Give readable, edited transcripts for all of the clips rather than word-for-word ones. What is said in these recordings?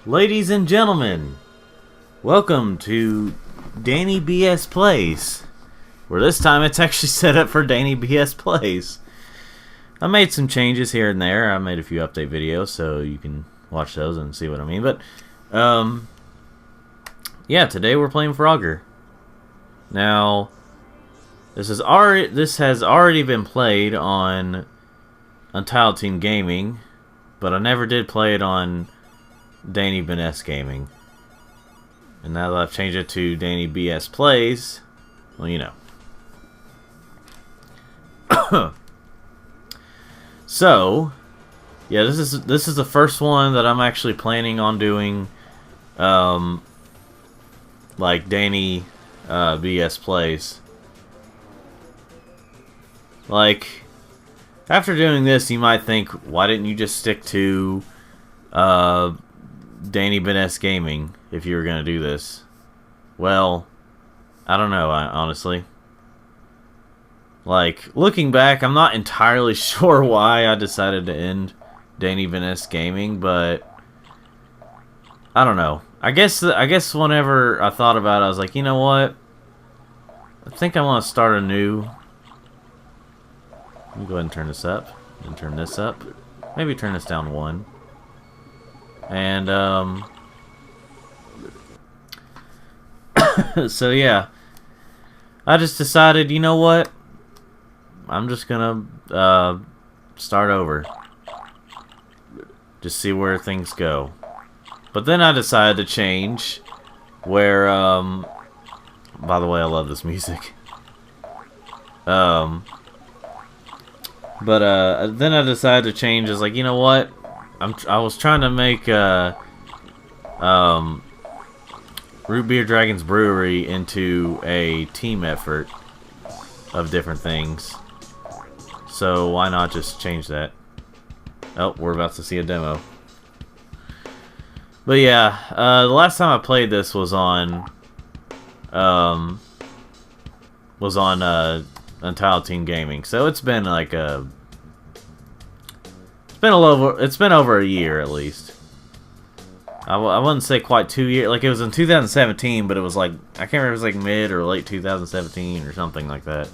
Ladies and gentlemen, welcome to Danny BS Plays, where this time it's actually set up for Danny BS Plays. I made some changes here and there. I made a few update videos, so you can watch those and see what I mean. But, yeah, today we're playing Frogger. Now, this has already been played on Untitled Team Gaming, but I never did play it on Danny BS Gaming. And now that I've changed it to Danny BS Plays, well, you know. So, yeah, this is the first one that I'm actually planning on doing, like Danny BS Plays. Like, after doing this, you might think, why didn't you just stick to Danny BS Gaming if you were going to do this? Well, I don't know, honestly. Like, looking back, I'm not entirely sure why I decided to end Danny BS Gaming, but I don't know. I guess whenever I thought about it, I was like, you know what? I think I want to start anew. Let me go ahead and turn this up. And turn this up. Maybe turn this down one. And, so yeah. I just decided, you know what? I'm just gonna, start over. Just see where things go. But then I decided to change where, by the way, I love this music. But then I decided to change. It's like, you know what? I was trying to make Root Beer Dragons Brewery into a team effort of different things. So why not just change that? Oh, we're about to see a demo. But yeah, the last time I played this was on Untitled Team Gaming. So it's been like it's been over a year at least. I wouldn't say quite 2 years. Like, it was in 2017, but it was like, I can't remember if it was like mid or late 2017 or something like that.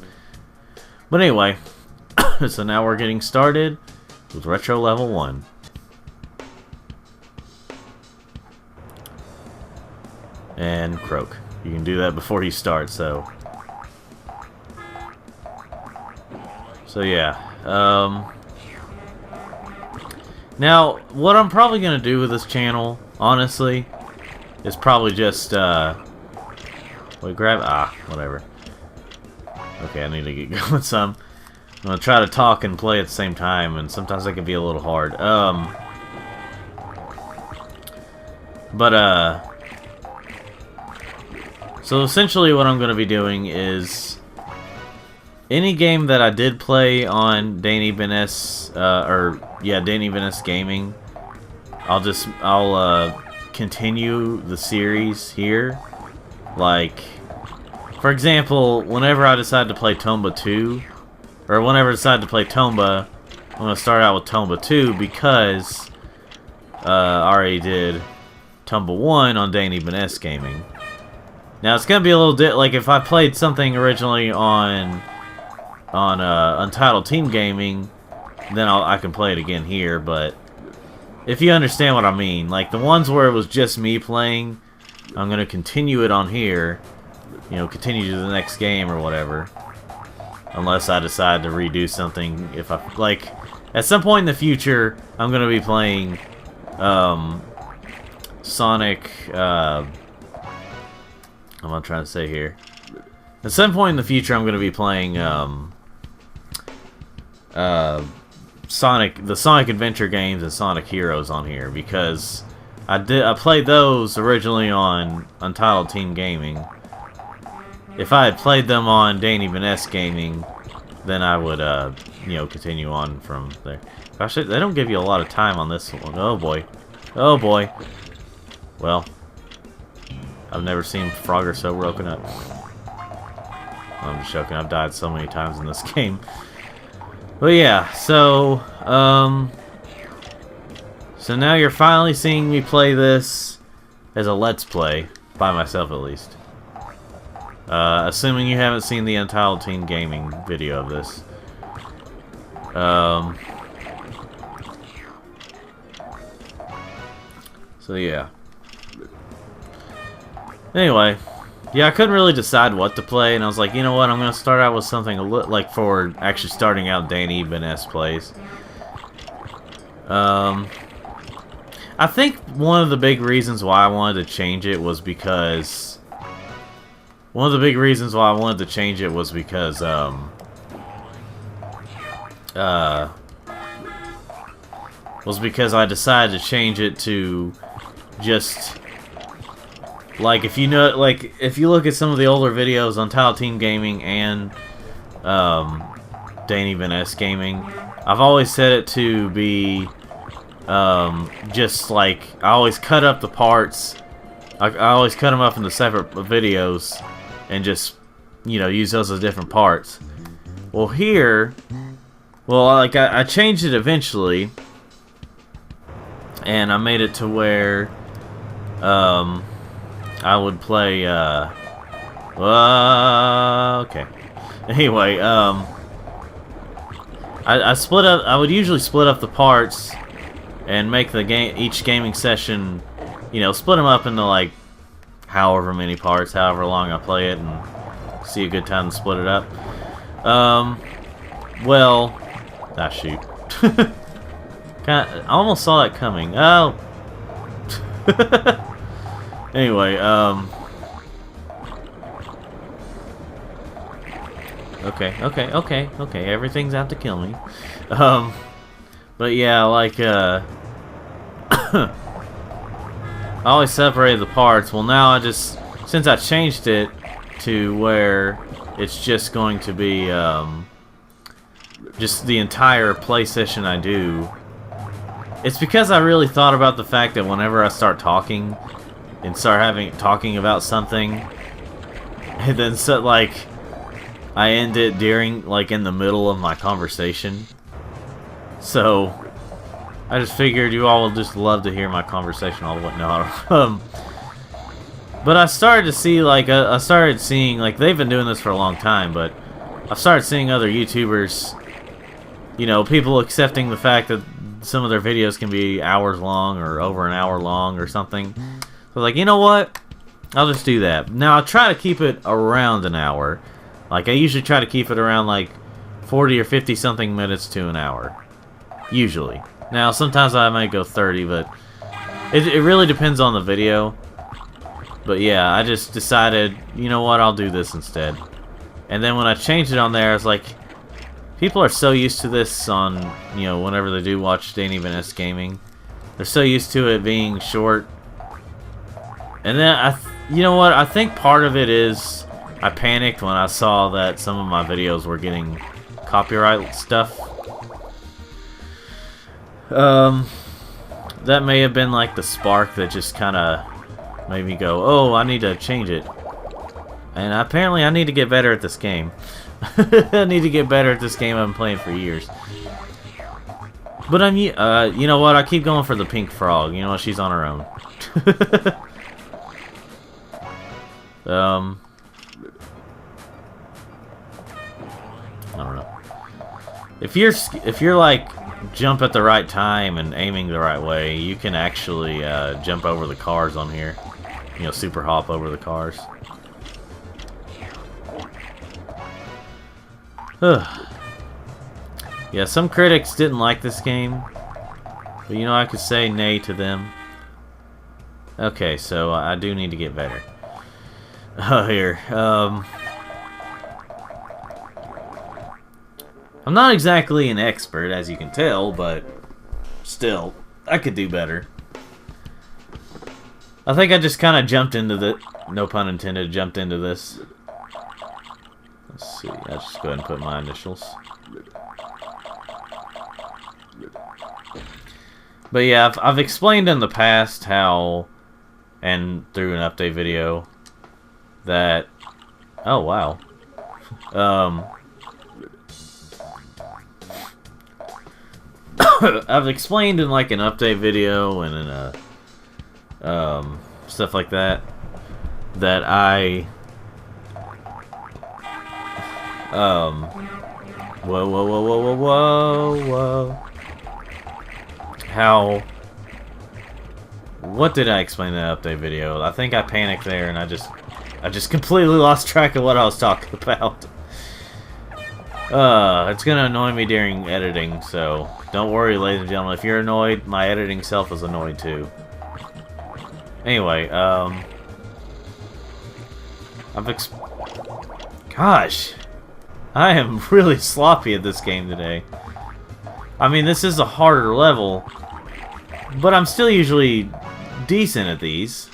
But anyway, so now we're getting started with Retro Level 1. And croak. You can do that before you start, so yeah. Now, what I'm probably going to do with this channel, honestly, is probably just, wait, whatever. Okay, I need to get going some. I'm going to try to talk and play at the same time, and sometimes that can be a little hard. So essentially what I'm going to be doing is any game that I did play on Danny BS, Danny BS Gaming, I'll continue the series here. Like, for example, whenever I decide to play Tomba 2, or whenever I decide to play Tomba, I'm going to start out with Tomba 2 because I already did Tomba 1 on Danny BS Gaming. Now, it's going to be a little like if I played something originally on Untitled Team Gaming, then I can play it again here, but if you understand what I mean, like the ones where it was just me playing, I'm going to continue it on here, you know, continue to the next game or whatever, unless I decide to redo something. If I, like, at some point in the future, I'm going to be playing, Sonic, what am I trying to say here? At some point in the future, I'm going to be playing, the Sonic Adventure games and Sonic Heroes on here, because I played those originally on Untitled Team Gaming. If I had played them on Danny BS Gaming, then I would, you know, continue on from there. Gosh, they don't give you a lot of time on this one. Oh boy. Oh boy. Well, I've never seen Frogger so broken up. I'm just joking. I've died so many times in this game. But yeah, so So now you're finally seeing me play this as a Let's Play, by myself at least. Assuming you haven't seen the Untitled Teen Gaming video of this. So yeah. Anyway, yeah, I couldn't really decide what to play, and I was like, you know what, I'm gonna start out with something a little like for actually starting out Danny Vaness plays. I think one of the big reasons why I wanted to change it was because I decided to change it to just like if you look at some of the older videos on Untitled Teen Gaming and Danny Vaness Gaming, I've always set it to be just like I always cut up the parts. I always cut them up into separate videos and just, you know, use those as different parts. Well, here, like I changed it eventually, and I made it to where I would play. Okay. Anyway, I split up. I would usually split up the parts and make the each gaming session, you know, split them up into like however many parts, however long I play it, and see a good time to split it up. Well, shoot. I almost saw that coming. Oh. Anyway, okay. Everything's out to kill me. But yeah, like, I always separated the parts. Well, now since I changed it to where it's just going to be, just the entire play session I do, it's because I really thought about the fact that whenever I start talking and start talking about something, and then like I end it during, like, in the middle of my conversation. So I just figured you all will just love to hear my conversation all the way. No, but I started to see, like, I started seeing, like, they've been doing this for a long time, but I've started seeing other YouTubers, you know, people accepting the fact that some of their videos can be hours long or over an hour long or something. So, like, you know what? I'll just do that. Now, I try to keep it around an hour. Like, I usually try to keep it around, like, 40 or 50 something minutes to an hour. Usually. Now, sometimes I might go 30, but it really depends on the video. But yeah, I just decided, you know what, I'll do this instead. And then when I changed it on there, I was like, people are so used to this on, you know, whenever they do watch Danny Vaness Gaming. They're so used to it being short. And then, you know what, I think part of it is I panicked when I saw that some of my videos were getting copyright stuff. That may have been like the spark that just kind of made me go, oh, I need to change it. And apparently I need to get better at this game. I need to get better at this game I've been playing for years. But you know what, I keep going for the pink frog. You know what, she's on her own. I don't know. If you're like jump at the right time and aiming the right way, you can actually jump over the cars on here. You know, super hop over the cars. Yeah, some critics didn't like this game, but you know, I could say nay to them. Okay, so I do need to get better. Oh, here. I'm not exactly an expert, as you can tell, but still, I could do better. I think I just kind of jumped into the, no pun intended, jumped into this. Let's see, I'll just go ahead and put my initials. But yeah, I've explained in the past how, and through an update video, that, oh wow, I've explained in like an update video and in a stuff like that I whoa. How? What did I explain in that update video? I think I panicked there and I just completely lost track of what I was talking about. It's gonna annoy me during editing, so don't worry, ladies and gentlemen. If you're annoyed, my editing self is annoyed too. Anyway, gosh, I am really sloppy at this game today. I mean, this is a harder level, but I'm still usually decent at these.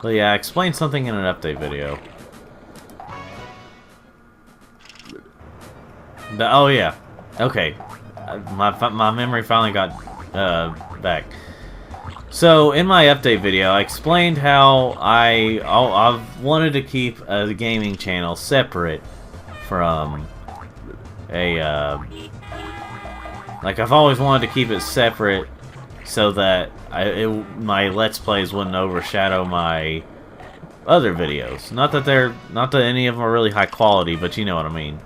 But yeah, I explained something in an update video. Oh yeah, okay. My memory finally got back. So in my update video, I explained how I've wanted to keep the gaming channel separate from a like I've always wanted to keep it separate so that my Let's Plays wouldn't overshadow my other videos. Not that any of them are really high quality, but you know what I mean.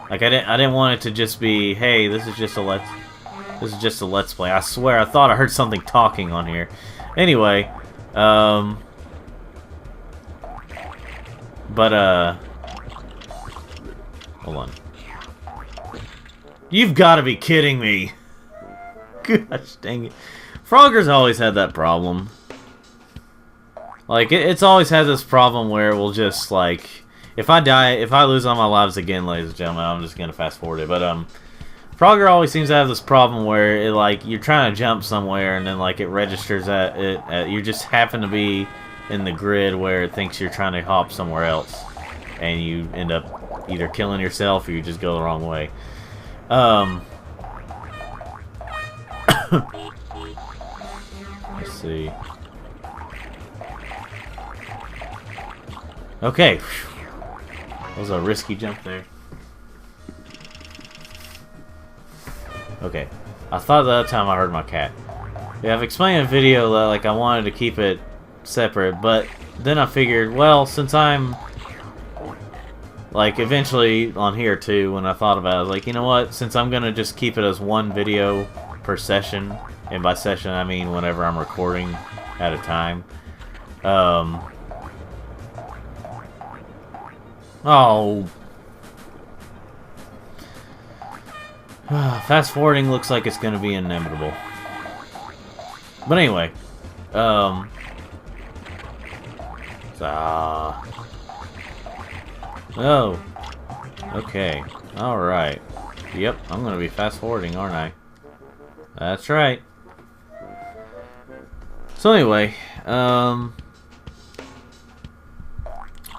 Like I didn't want it to just be, hey, this is just a Let's Play. I swear, I thought I heard something talking on here. Anyway, hold on. You've got to be kidding me. Gosh dang it. Frogger's always had that problem. Like, it's always had this problem where it will just, like, if I lose all my lives again, ladies and gentlemen, I'm just gonna fast forward it. But, Frogger always seems to have this problem where, it, like, you're trying to jump somewhere and then, like, it registers you just happen to be in the grid where it thinks you're trying to hop somewhere else. And you end up either killing yourself or you just go the wrong way. Let's see. Okay. That was a risky jump there. Okay. I thought the other time I heard my cat. Yeah, I've explained in a video that like I wanted to keep it separate, but then I figured, well, since I'm like eventually on here too, when I thought about it, I was like, you know what, since I'm gonna just keep it as one video per session, and by session I mean whenever I'm recording at a time. Oh. Fast forwarding looks like it's gonna be inevitable. But anyway, oh, okay, alright. Yep, I'm gonna be fast forwarding, aren't I? That's right. So anyway,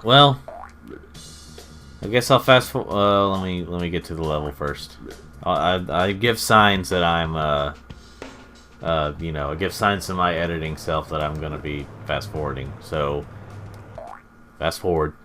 well, I guess I'll fast forward. Let me get to the level first. I give signs that I'm you know, I give signs to my editing self that I'm gonna be fast forwarding. So fast forward.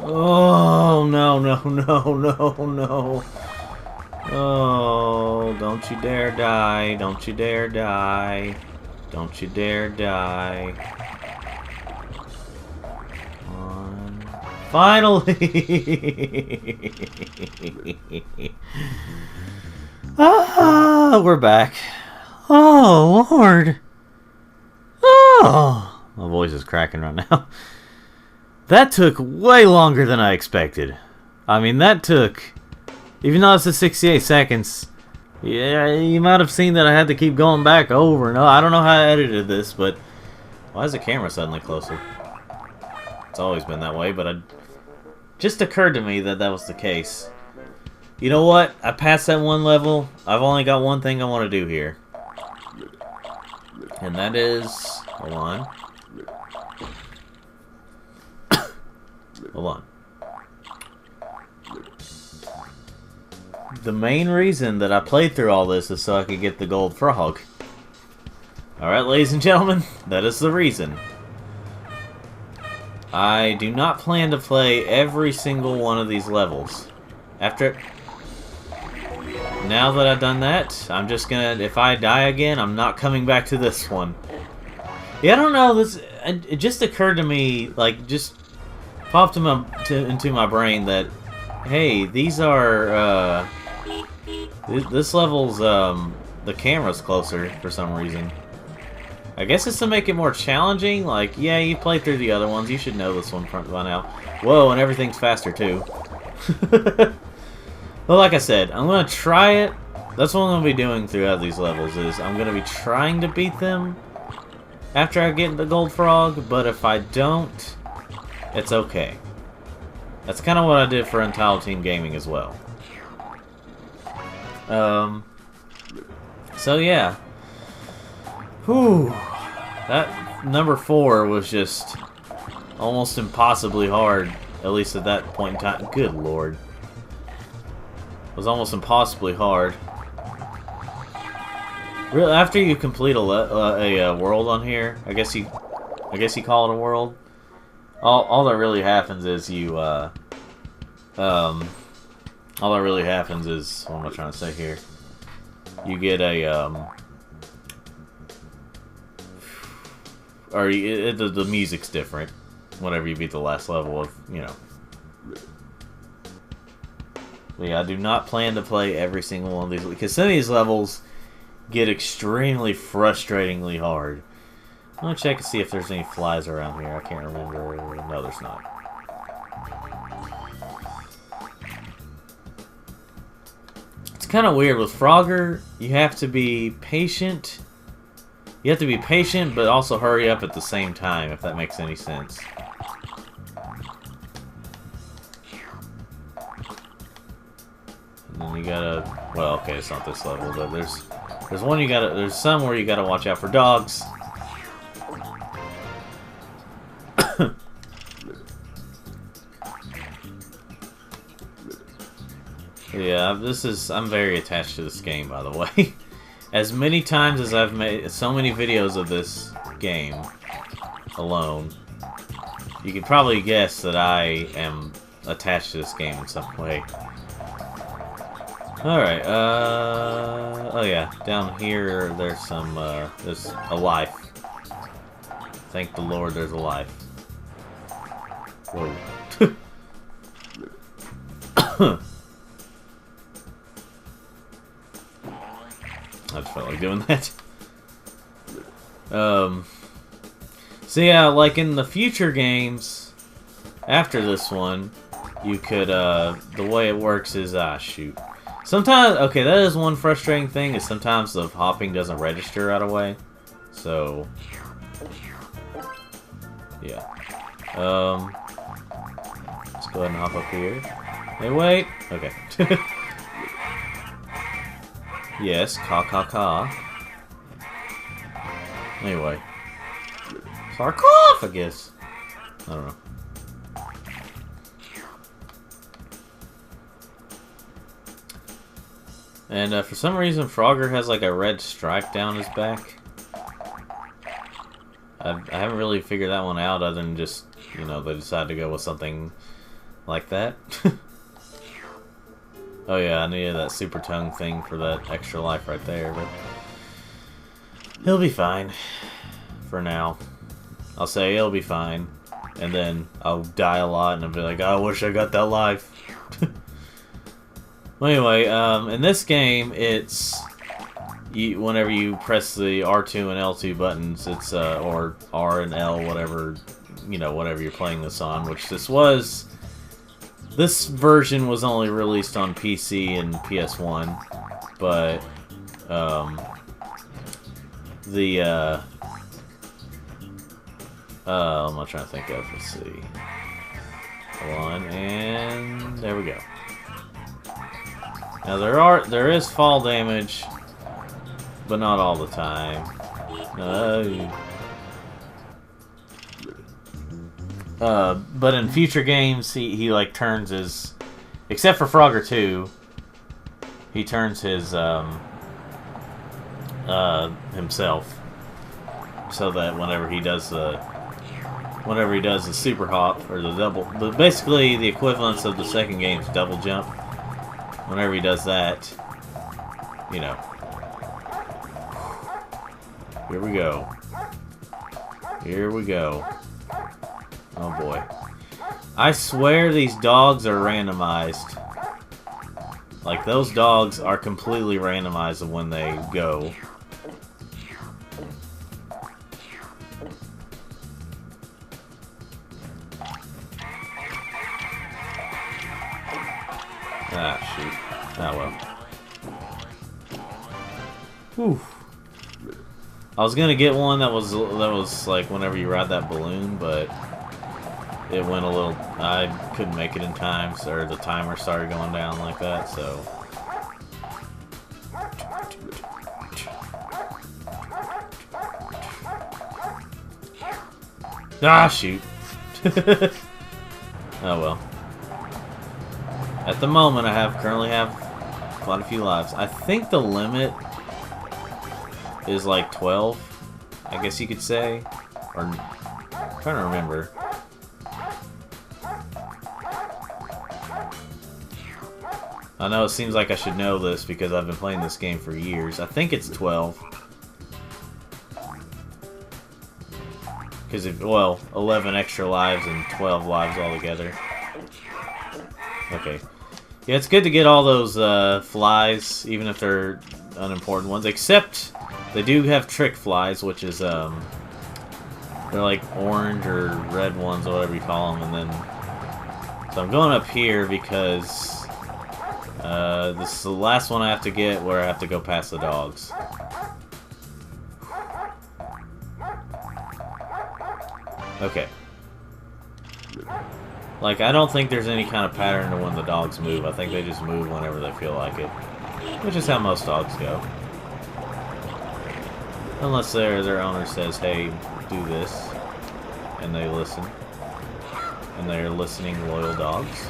Oh, no. Oh, don't you dare die. Don't you dare die. Don't you dare die. Come on. Finally! Ah, we're back. Oh, Lord. Oh. My voice is cracking right now. That took way longer than I expected. I mean, that took... Even though it's a 68 seconds, yeah, you might have seen that I had to keep going back over and over. I don't know how I edited this, but why is the camera suddenly closer? It's always been that way, but it just occurred to me that that was the case. You know what? I passed that one level. I've only got one thing I want to do here. And that is... Hold on. Hold on. The main reason that I played through all this is so I could get the gold frog. Alright, ladies and gentlemen, that is the reason. I do not plan to play every single one of these levels. Now that I've done that, I'm just gonna, if I die again, I'm not coming back to this one. Yeah, I don't know, it just occurred to me, like, just popped into my brain that, hey, these are, this level's, the camera's closer for some reason. I guess it's to make it more challenging. Like, yeah, you played through the other ones. You should know this one by now. Whoa, and everything's faster, too. Well, like I said, I'm going to try it. That's what I'm going to be doing throughout these levels, is I'm going to be trying to beat them after I get the gold frog, but if I don't, it's okay. That's kind of what I did for Untitled Team Gaming as well. So yeah. Whew. That number 4 was just almost impossibly hard, at least at that point in time. Good lord. It was almost impossibly hard. Really, after you complete a world on here, I guess you call it a world. All that really happens is you all that really happens is, what am I trying to say here? You get a the music's different whenever you beat the last level of, you know. But yeah, I do not plan to play every single one of these, because some of these levels get extremely frustratingly hard. I'm gonna check and see if there's any flies around here. I can't remember. No, there's not. It's kind of weird with Frogger. You have to be patient. You have to be patient, but also hurry up at the same time, if that makes any sense. And then you gotta, well, okay, it's not this level, but there's one you gotta, there's some where you gotta watch out for dogs. Yeah, I'm very attached to this game, by the way. As many times as I've made so many videos of this game alone, you can probably guess that I am attached to this game in some way. Alright, oh yeah, down here there's some, there's a life. Thank the Lord there's a life. Whoa. I just felt like doing that. So yeah, like in the future games, after this one, you could, the way it works is, shoot. Sometimes, okay, that is one frustrating thing, is sometimes the hopping doesn't register right away. So, yeah. Let's go ahead and hop up here. Hey, wait! Okay. Yes, ka. Anyway. Sarcophagus! I don't know. And for some reason, Frogger has like a red stripe down his back. I haven't really figured that one out, other than just, you know, they decided to go with something like that. Oh yeah, I needed that super tongue thing for that extra life right there, but he'll be fine for now. I'll say he'll be fine, and then I'll die a lot, and I'll be like, oh, I wish I got that life. Well, anyway, in this game, it's whenever you press the R2 and L2 buttons, it's or R and L, whatever, you know, whatever you're playing this on. Which this version was only released on PC and PS1, but I'm not trying to think of. Let's see. Hold on, and there we go. Now there is fall damage, but not all the time. But in future games, he like turns his, except for Frogger 2, he turns his himself, so that whenever he does the super hop or basically the equivalence of the second game's double jump. Whenever he does that, you know. Here we go. Here we go. Oh boy. I swear these dogs are randomized. Like, those dogs are completely randomized of when they go. Ah, shoot. Ah, well. Whew. I was gonna get one that was like whenever you ride that balloon, but it went a little. I couldn't make it in time, or the timer started going down like that. So. Ah, shoot. Oh well. At the moment, I currently have quite a few lives. I think the limit is like 12, I guess you could say. Or, I'm trying to remember. I know it seems like I should know this because I've been playing this game for years. I think it's 12. Because, well, 11 extra lives and 12 lives altogether. Okay. Yeah, it's good to get all those flies, even if they're unimportant ones. Except, they do have trick flies, which is, they're like orange or red ones, or whatever you call them. And then, so I'm going up here because this is the last one I have to get where I have to go past the dogs. Okay. Like, I don't think there's any kind of pattern to when the dogs move. I think they just move whenever they feel like it. Which is how most dogs go. Unless their owner says, hey, do this. And they listen. And they're listening, loyal dogs.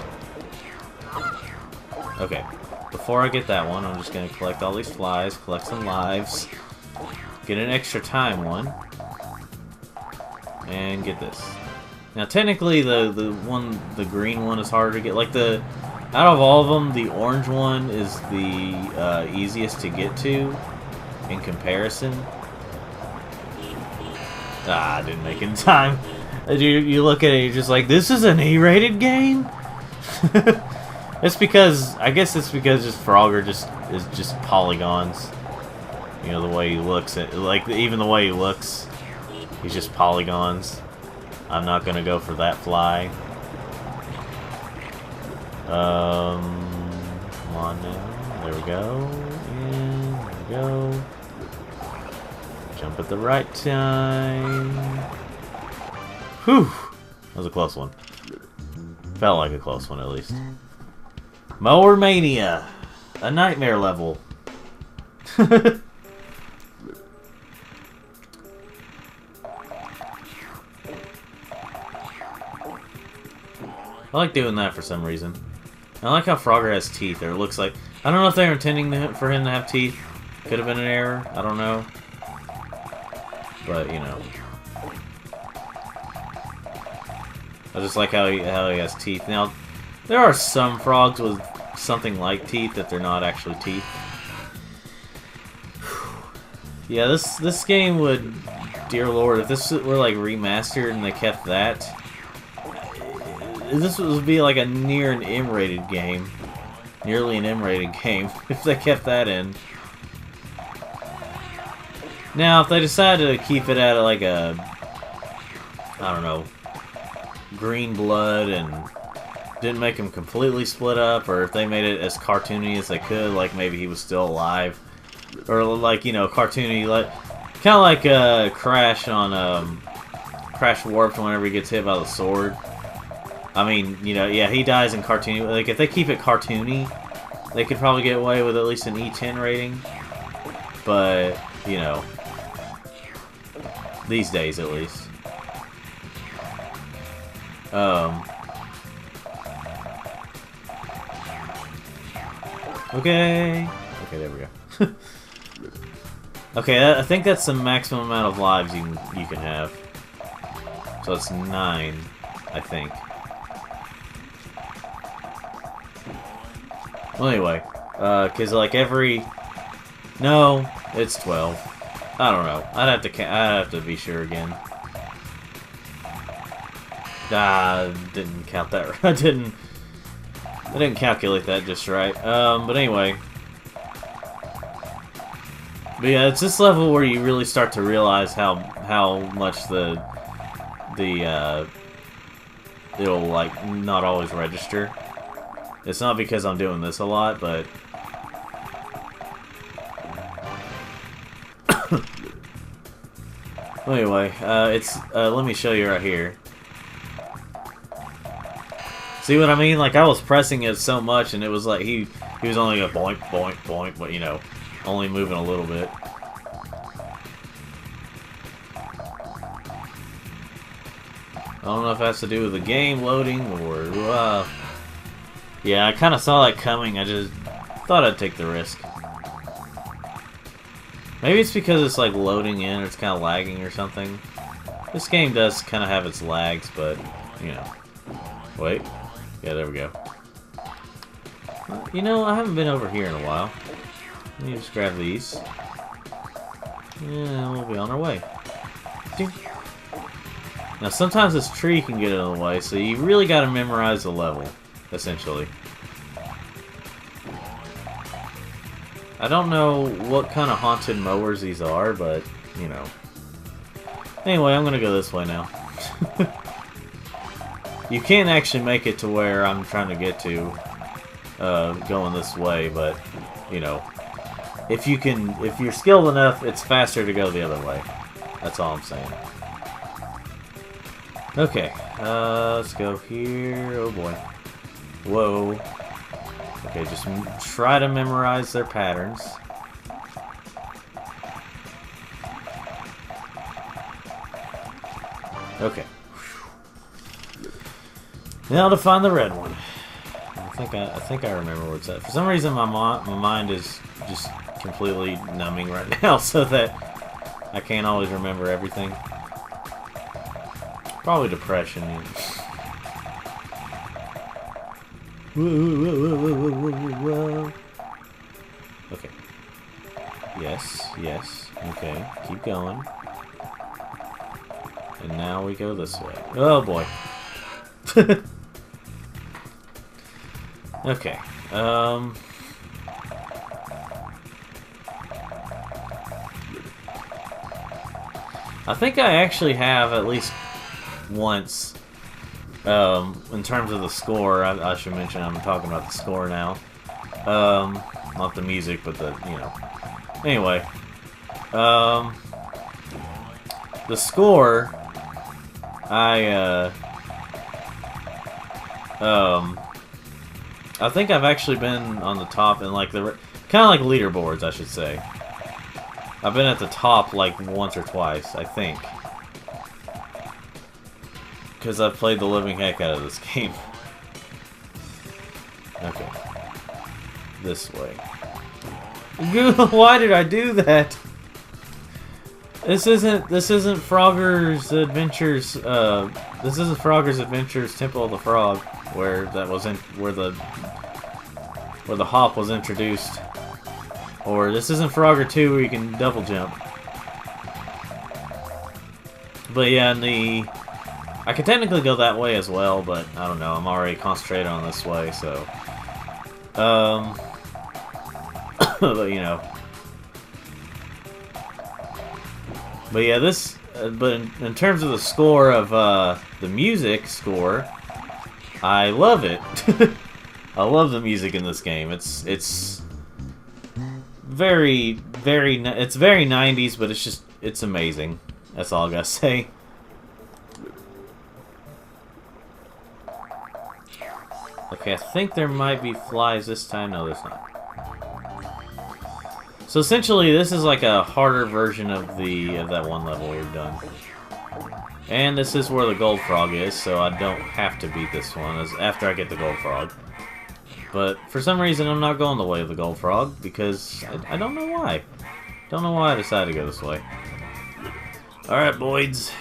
Okay. Before I get that one, I'm just going to collect all these flies, collect some lives, get an extra time one, and get this. Now, technically, the green one is harder to get. Like, out of all of them, the orange one is the easiest to get to in comparison. Ah, I didn't make it in time. You look at it, you're just like, this is an E-rated game? It's because, I guess it's because just Frogger is just polygons. You know, the way he looks at, like, even the way he looks, he's just polygons. I'm not gonna go for that fly. Come on now. There we go. And there we go. Jump at the right time. Whew! That was a close one. Felt like a close one, at least. Mower Mania! A nightmare level. I like doing that for some reason. I like how Frogger has teeth, or it looks like... I don't know if they were intending for him to have teeth. Could have been an error. I don't know. But, you know. I just like how he has teeth. Now, there are some frogs with something like teeth that they're not actually teeth. Yeah, this game would, dear lord, if this were like remastered and they kept that, this would be like a near an M-rated game. Nearly an M-rated game, if they kept that in. Now, if they decided to keep it at like a, I don't know, green blood and didn't make him completely split up, or if they made it as cartoony as they could, like maybe he was still alive, or like, you know, cartoony, like kind of like Crash on Crash Warped whenever he gets hit by the sword. I mean, you know, yeah, he dies in cartoony. Like, if they keep it cartoony, they could probably get away with at least an E10 rating. But, you know, these days at least. Okay. Okay, there we go. Okay, I think that's the maximum amount of lives you can have. So it's 9, I think. Well, anyway, cause like every, no, it's 12. I don't know. I'd have to be sure again. Didn't count that. I didn't calculate that just right. But anyway. But yeah, it's this level where you really start to realize how much it'll like not always register. It's not because I'm doing this a lot, but anyway, let me show you right here. See what I mean? Like, I was pressing it so much, and it was like he was only a boink, boink, boink, but you know, only moving a little bit. I don't know if that has to do with the game loading or yeah, I kind of saw that coming. I just thought I'd take the risk. Maybe it's because it's like loading in, or it's kind of lagging or something. This game does kind of have its lags, but you know. Wait. Yeah, there we go. You know, I haven't been over here in a while. Let me just grab these. Yeah, we'll be on our way. Now, sometimes this tree can get in the way, so you really got to memorize the level, essentially. I don't know what kind of haunted mowers these are, but, you know. Anyway, I'm going to go this way now. You can't actually make it to where I'm trying to get to going this way, but, you know. If you're skilled enough, it's faster to go the other way. That's all I'm saying. Okay, let's go here. Oh boy. Whoa. Okay, just try to memorize their patterns. Okay. Now to find the red one. I think I remember where it's at. For some reason, my mind is just completely numbing right now, so that I can't always remember everything. Probably depression. Okay. Yes, yes. Okay, keep going. And now we go this way. Oh boy. Okay. I think I actually have at least once, in terms of the score. I should mention I'm talking about the score now. Not the music, but the, you know. Anyway. The score, I think I've actually been on the top in like the kind of like leaderboards, I should say. I've been at the top like once or twice, I think, because I've played the living heck out of this game. Okay, this way. Why did I do that? This isn't Frogger's Adventures. This isn't Frogger's Adventures Temple of the Frog, where that was in where the where the hop was introduced. Or this isn't Frogger 2 where you can double jump. But yeah, I could technically go that way as well, but I don't know, I'm already concentrated on this way, so... but you know... But yeah, this... but in terms of the score of, the music score, I love it. I love the music in this game. It's very, it's very 90s, but it's amazing. That's all I gotta say. Okay, I think there might be flies this time. No, there's not. So essentially, this is like a harder version of that one level we've done. And this is where the gold frog is, so I don't have to beat this one after I get the gold frog. But for some reason, I'm not going the way of the gold frog, because I don't know why. Don't know why I decided to go this way. Alright, boys.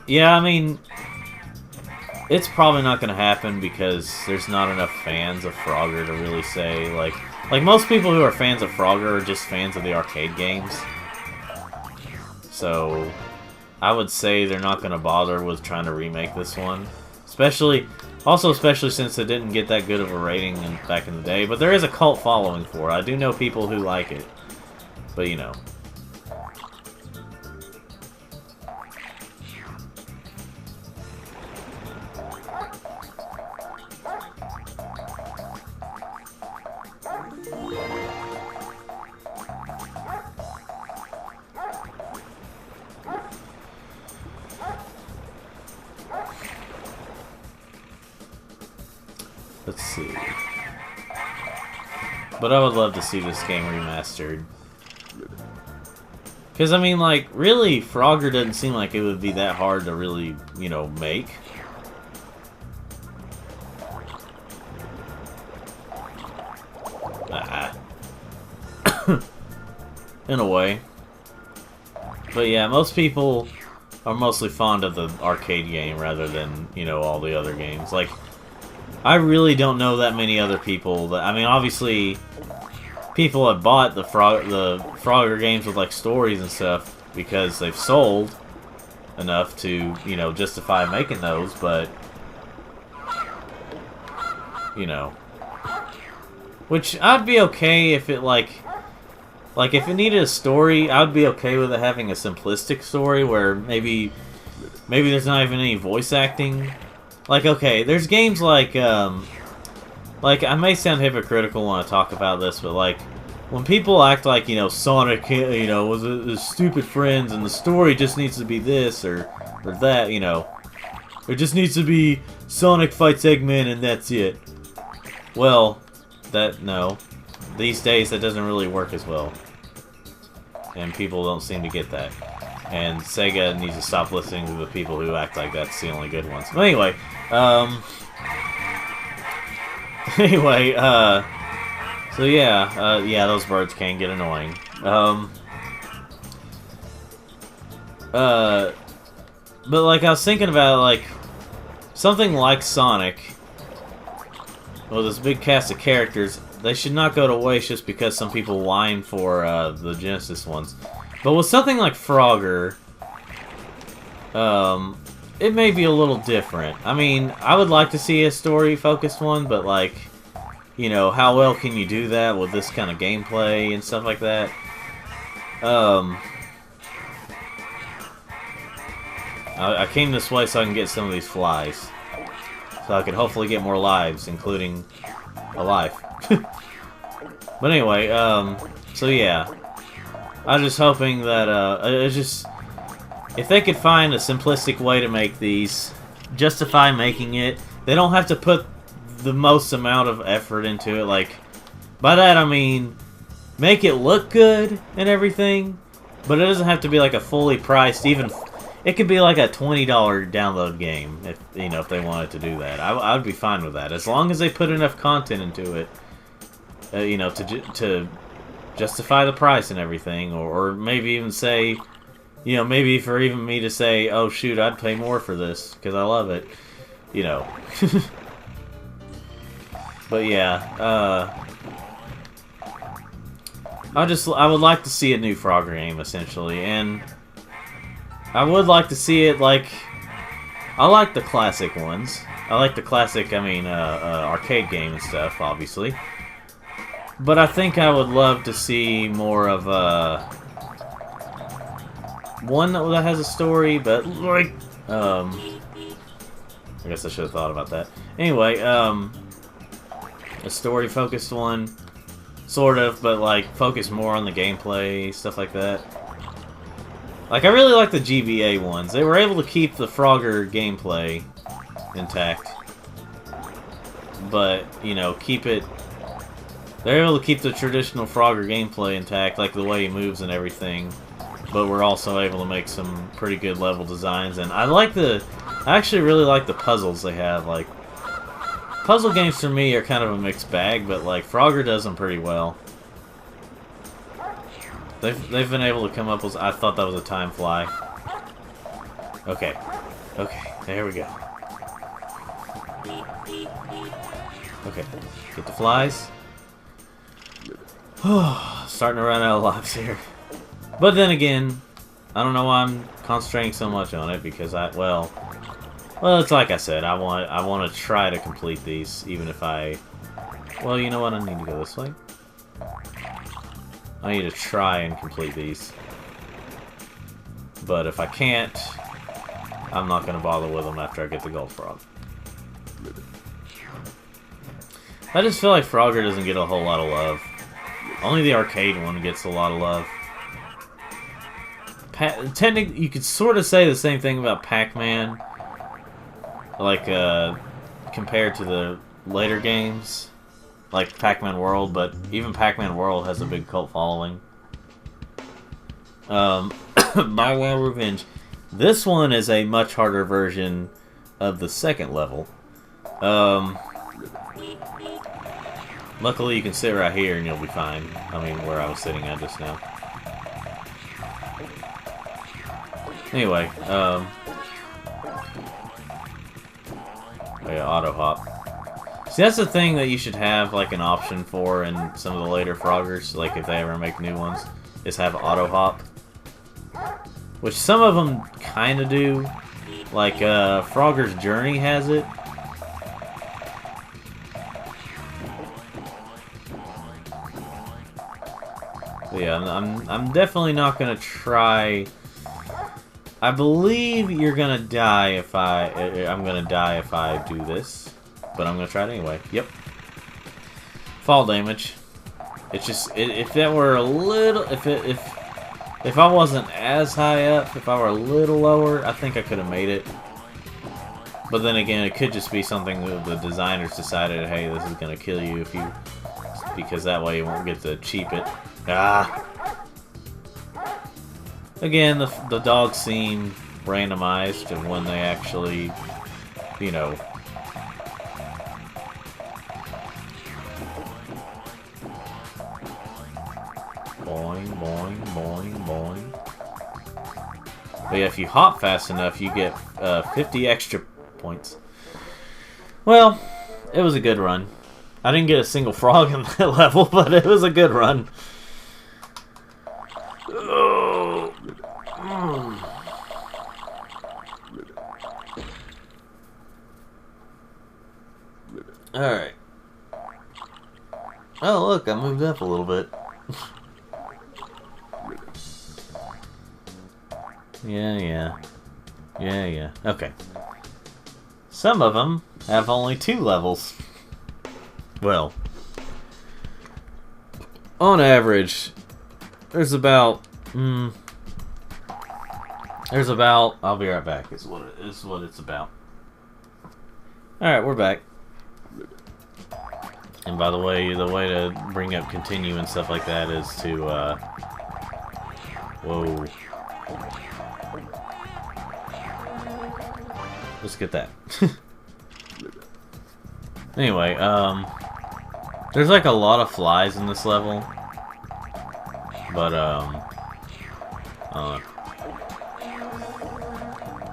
Yeah, I mean, it's probably not going to happen because there's not enough fans of Frogger to really say, like most people who are fans of Frogger are just fans of the arcade games. So, I would say they're not going to bother with trying to remake this one. Especially since it didn't get that good of a rating back in the day. But there is a cult following for it. I do know people who like it. But, you know. Let's see. But I would love to see this game remastered. Because, I mean, like, really, Frogger doesn't seem like it would be that hard to really, you know, make. In a way. But yeah, most people are mostly fond of the arcade game rather than, you know, all the other games. Like, I really don't know that many other people that... I mean, obviously, people have bought the Frogger games with, like, stories and stuff because they've sold enough to, you know, justify making those, but... You know. Which, I'd be okay if it, like, if it needed a story, I'd be okay with it having a simplistic story where maybe there's not even any voice acting. Like, okay, there's games like, I may sound hypocritical when I talk about this, but, like, when people act like, you know, Sonic, you know, was his stupid friends, and the story just needs to be this, or that, you know. It just needs to be Sonic fights Eggman, and that's it. Well, no. These days, that doesn't really work as well. And people don't seem to get that. And Sega needs to stop listening to the people who act like that's the only good ones. But anyway, so yeah, yeah, those birds can get annoying. But like, I was thinking about, like, something like Sonic, with this big cast of characters, they should not go to waste just because some people whine for the Genesis ones. But with something like Frogger, it may be a little different. I mean, I would like to see a story-focused one, but, like, you know, how well can you do that with this kind of gameplay and stuff like that? I came this way so I can get some of these flies. So I could hopefully get more lives, including a life. But anyway, so yeah. I'm just hoping that, if they could find a simplistic way to make these, justify making it, they don't have to put the most amount of effort into it. Like, by that I mean, make it look good and everything, but it doesn't have to be like a fully priced, even, it could be like a $20 download game, if, you know, if they wanted to do that. I would be fine with that, as long as they put enough content into it, you know, to justify the price and everything, or maybe even say, you know, maybe for even me to say, oh shoot, I'd pay more for this, because I love it, you know. But yeah, I would like to see a new Frogger game, essentially, and I would like to see it like, I like the classic ones. I like the classic, I mean, arcade game and stuff, obviously. But I think I would love to see more of one that has a story, but like, I guess I should have thought about that. Anyway, a story-focused one, sort of, but like focus more on the gameplay, stuff like that. Like, I really like the GBA ones. They were able to keep the Frogger gameplay intact, but you know, they're able to keep the traditional Frogger gameplay intact, like the way he moves and everything. But we're also able to make some pretty good level designs, and I actually really like the puzzles they have. Like, puzzle games for me are kind of a mixed bag, but like Frogger does them pretty well. They've been able to come up with. I thought that was a time fly. Okay, there we go. Okay, get the flies. Starting to run out of lives here. But then again, I don't know why I'm concentrating so much on it, because well, it's like I said, I want to try to complete these, even if well, you know what, I need to go this way. I need to try and complete these. But if I can't, I'm not going to bother with them after I get the gold frog. I just feel like Frogger doesn't get a whole lot of love. Only the arcade one gets a lot of love. You could sort of say the same thing about Pac-Man, like compared to the later games, like Pac-Man World, but even Pac-Man World has a big cult following. My Wild Revenge. This one is a much harder version of the second level. Luckily, you can sit right here and you'll be fine. I mean, where I was sitting at just now. Anyway, oh yeah, auto hop. See, that's the thing that you should have like an option for in some of the later Froggers, like if they ever make new ones, is have auto hop. Which some of them kind of do. Like Frogger's Journey has it. But yeah, I'm definitely not gonna try. I believe you're gonna die if I'm gonna die if I do this, but I'm gonna try it anyway. Yep. Fall damage. It's just if that were a little, if I wasn't as high up, if I were a little lower, I think I could have made it. But then again, it could just be something that the designers decided, hey, this is gonna kill you if you, because that way you won't get to cheap it. Ah. Again, the dogs seem randomized and when they actually, you know, boing, boing, boing, boing. But yeah, if you hop fast enough, you get 50 extra points. Well, it was a good run. I didn't get a single frog in that level, but it was a good run. Alright. Oh, look, I moved up a little bit. Yeah. Okay. Some of them have only 2 levels. Well, on average, there's about... I'll be right back, is what it's about. Alright, we're back. And by the way to bring up continue and stuff like that is to, whoa. Let's get that. Anyway, there's like a lot of flies in this level. But,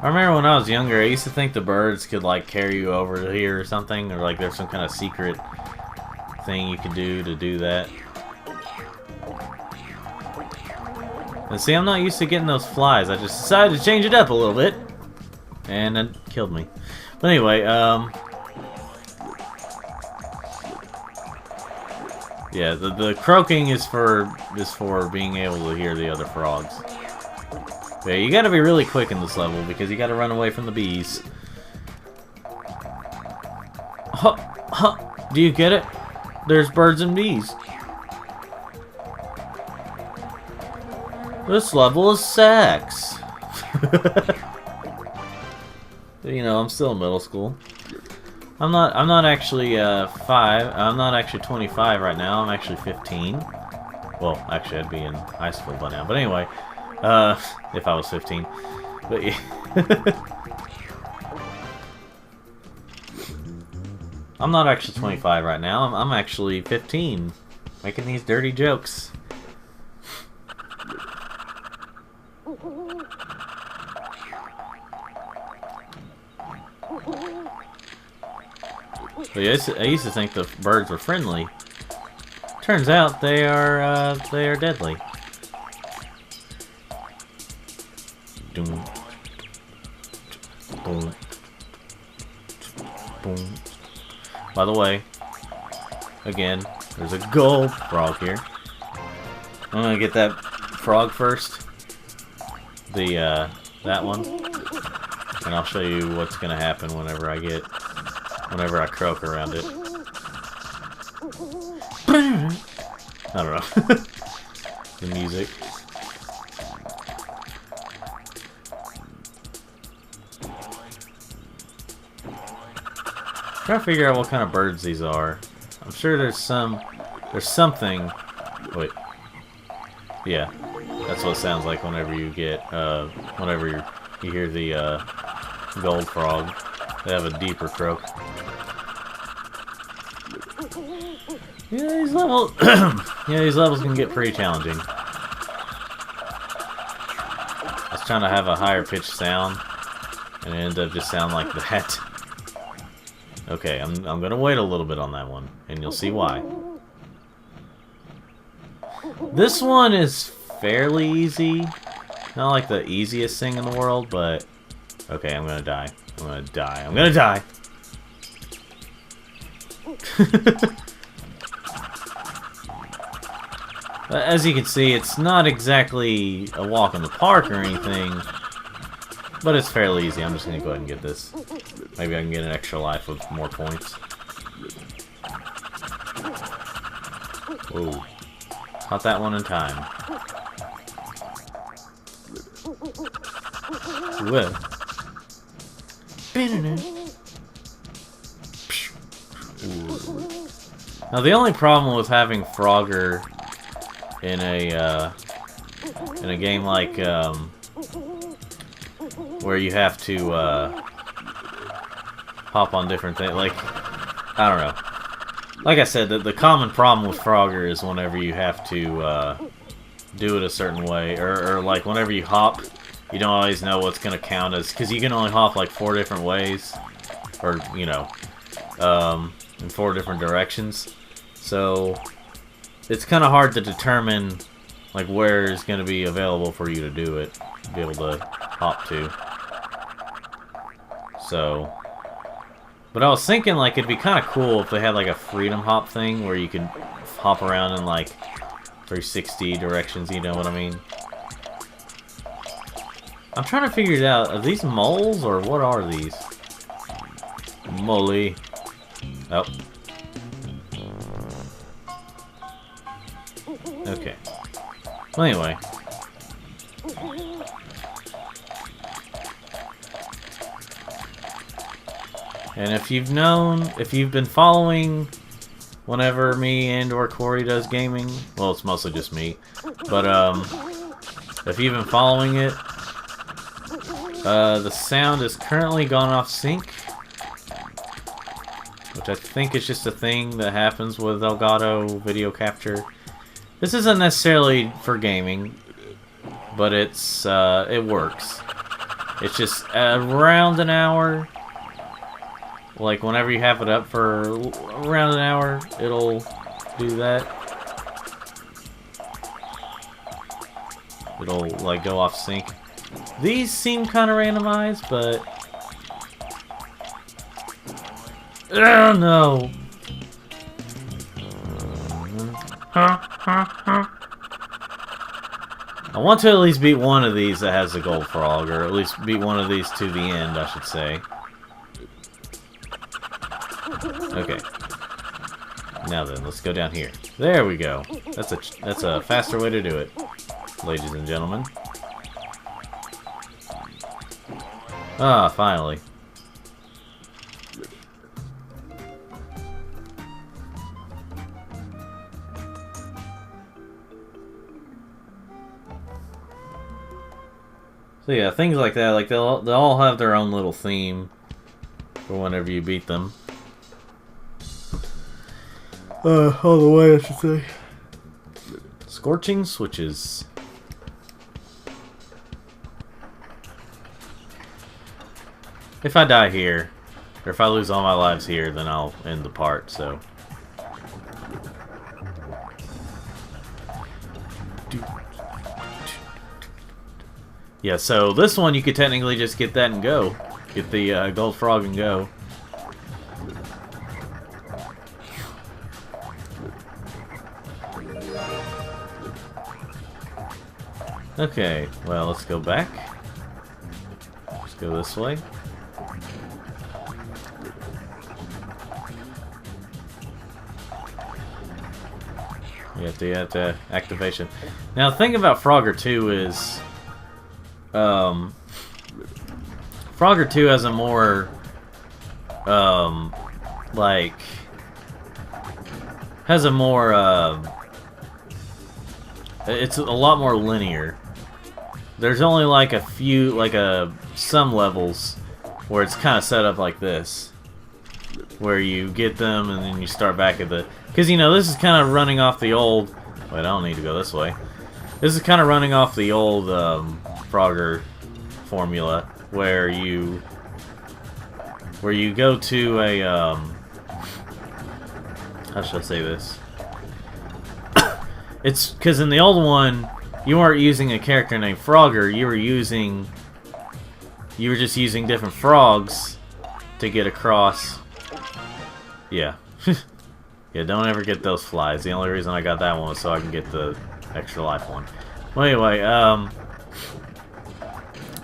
I remember when I was younger, I used to think the birds could like carry you over to here or something, or like there's some kind of secret thing you could do to do that. And see, I'm not used to getting those flies. I just decided to change it up a little bit. And it killed me. But anyway, yeah, the croaking is for being able to hear the other frogs. Yeah, you gotta be really quick in this level because you gotta run away from the bees. Huh, huh. Do you get it? There's birds and bees. This level is sex. You know, I'm still in middle school. I'm not actually 25 right now. I'm actually 15. Well, actually I'd be in high school by now. But anyway, if I was 15. But yeah. I'm not actually 25 right now. I'm actually 15, making these dirty jokes. But yeah, I used to think the birds were friendly. Turns out they are deadly. Boom, boom, boom. By the way, again, there's a gold frog here. I'm gonna get that frog first. That one. And I'll show you what's gonna happen whenever I croak around it. I don't know. The music. Try to figure out what kind of birds these are. I'm sure there's something. Wait. Yeah, that's what it sounds like whenever you get whenever you hear the gold frog. They have a deeper croak. Yeah, these levels. Yeah, these levels can get pretty challenging. I was trying to have a higher pitched sound, and it ended up just sounding like that. Okay, I'm gonna wait a little bit on that one, and you'll see why. This one is fairly easy. Not like the easiest thing in the world, but okay, I'm gonna die. I'm gonna die. I'm gonna die. As you can see, it's not exactly a walk in the park or anything, but it's fairly easy. I'm just gonna go ahead and get this. Maybe I can get an extra life with more points. Whoa. Caught that one in time. Whoa. Now the only problem with having Frogger in a game like where you have to hop on different things, like I don't know. Like I said, the common problem with Frogger is whenever you have to do it a certain way, or like whenever you hop, you don't always know what's gonna count as, because you can only hop like 4 different ways, or you know, in 4 different directions. So it's kind of hard to determine like where is going to be available for you to do it, to be able to hop to. So, but I was thinking like it'd be kind of cool if they had like a freedom hop thing where you could hop around in like 360 directions, you know what I mean? I'm trying to figure it out. Are these moles or what are these? Molly. Oh. Okay. Well, anyway. And if you've been following whenever me and or Corey does gaming, well, it's mostly just me, but if you've been following it, the sound is currently gone off sync, which I think is just a thing that happens with Elgato video capture. This isn't necessarily for gaming, but it's it works. It's just around an hour. Like whenever you have it up for around an hour, it'll do that. it'll like go off sync. These seem kind of randomized, but oh no! I want to at least beat one of these that has the gold frog, or at least beat one of these to the end, I should say. Okay. Now then, let's go down here. There we go. That's a faster way to do it, ladies and gentlemen. Ah, finally. So yeah, things like that, like they'll all have their own little theme for whenever you beat them. All the way, I should say. Scorching switches. If I die here, or if I lose all my lives here, then I'll end the part, so. Yeah, so this one you could technically just get that and go. Get the gold frog and go. Okay, well, let's go back. Let's go this way. You have to activation. Now, the thing about Frogger 2 is, Frogger 2 has a more, it's a lot more linear. There's only like a few, some levels where it's kind of set up like this, where you get them and then you start back at the, because you know this is kind of running off the old. Wait, I don't need to go this way. This is kind of running off the old Frogger formula, where you go to a how should I say this? It's because in the old one, you weren't using a character named Frogger. You were just using different frogs to get across. Yeah. Yeah, don't ever get those flies. The only reason I got that one was so I can get the extra life one. Well, anyway,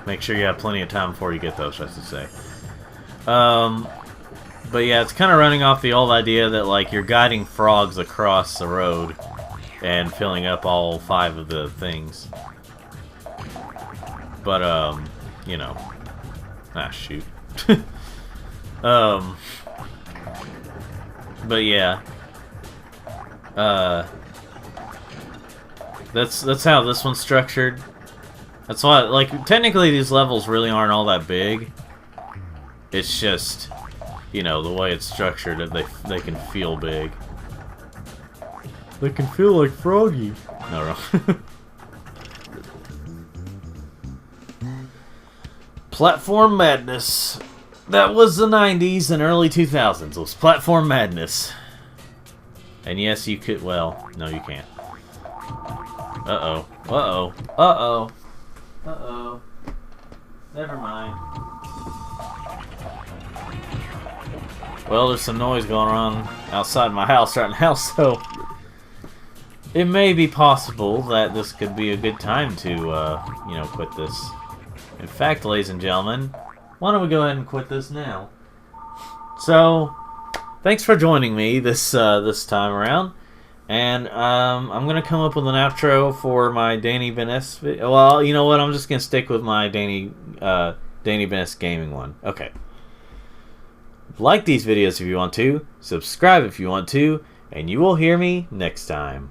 make sure you have plenty of time before you get those, I should say. But yeah, it's kind of running off the old idea that, like, you're guiding frogs across the road and filling up all 5 of the things. But, you know. Ah, shoot. But yeah. That's how this one's structured. That's why, like, technically these levels really aren't all that big. It's just, you know, the way it's structured, that they can feel big. They can feel like Froggy. No. Platform madness. That was the 90s and early 2000s. It was platform madness. And yes, you could. Well, no, you can't. Uh-oh. Uh-oh. Uh-oh. Uh-oh. Never mind. Well, there's some noise going on outside my house right now, so it may be possible that this could be a good time to, you know, quit this. In fact, ladies and gentlemen, why don't we go ahead and quit this now? So, thanks for joining me this time around, and I'm gonna come up with an outro for my Danny Benes video. Well, you know what? I'm just gonna stick with my Danny Benes gaming one. Okay. Like these videos if you want to, subscribe if you want to, and you will hear me next time.